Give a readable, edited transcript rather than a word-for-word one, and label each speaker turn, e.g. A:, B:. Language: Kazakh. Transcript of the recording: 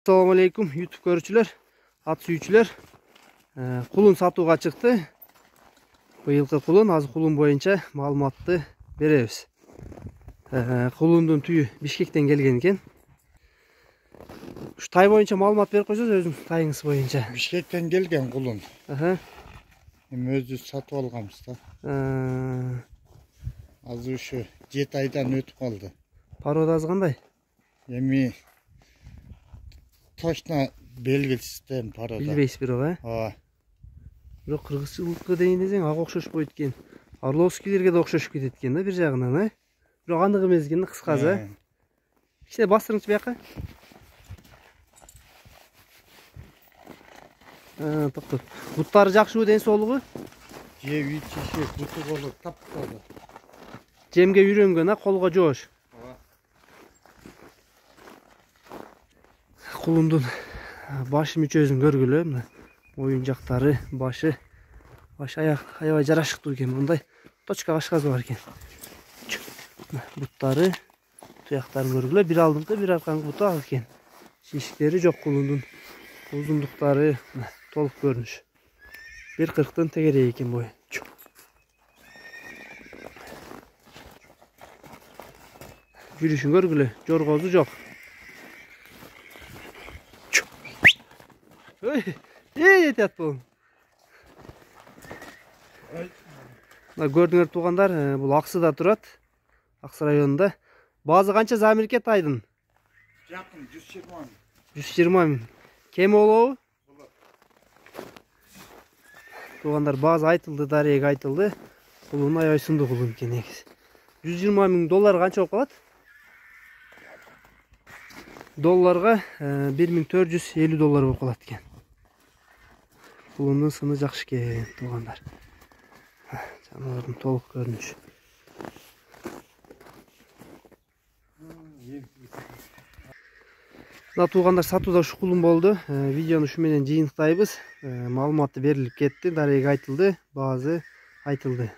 A: Assalamu alaikum YouTube görücüler, at sүйүүчүлөр. Kulun satууга чыкты. Быйылкы kulun, азыр kulun боюнча маалыматты беребиз. Kulundун түйү Бишкектен келген экен. Ушу тай боюнча маалымат берип койсоңуз, өзүңүз тайыңыз боюнча.
B: Бишкектен келген kulun. Эми өзүбүз сатып алганбыз да. Азыр ушу 7 айдан өтүп калды.
A: Пародасы кандай?
B: Эми точно белгисизден парода.
A: Билбейсиз бирок,
B: Ооба.
A: Бирок кыргызчылыкка дейин десең ага окшошпойт экен. Орловскийлерге да окшошуп кетет экен да бир жагынан, Бирок андык эмес экен да, кыскасы. Кичине бастырыңызчы бияка. Токтоп. Буттары жакшыбы, ден соолугу?
B: Жеп ичиши, буту болуп тапталды.
A: Жемге үйрөнгөн, колго жоош. Kulundun başı müçözün görgülü, mü? Oyuncakları, başı ayak aябай жарашыктуу экен. Мындай точка кашказы бар экен. Буттары, туяктарын көргүлө, бир алдыңкы, бир аркаңкы буту ак экен. Шишиктери жок kulundun. Узундуктары толук көрүнүш. 1.40'тын тегерей экен бою. Жүрүшүн көргүлө, жоргозу жок. Етет бұл. Көрдіңер туғандар, бұл Ақсыда тұрат. Ақсы районында. Базы қанча замирке тайдын?
B: Жақын 120 мың.
A: 120 мың. Кем олауы? Туғандар базы айтылды, дарег айтылды. Құлын ай сынды құлын кен егіз. 120 мың доллар қанча болып қалады? Долларға 1450 доллар болып қалады кен. Kulunun sını жақшы кен, туғандар. Жануардың толық көрүнүшү. Туғандар сатуда ушу kulun болду. Видеону ушу менен жыйынтыктайбыз. Маалыматы берилип кетти, дарег айтылды, баазы айтылды.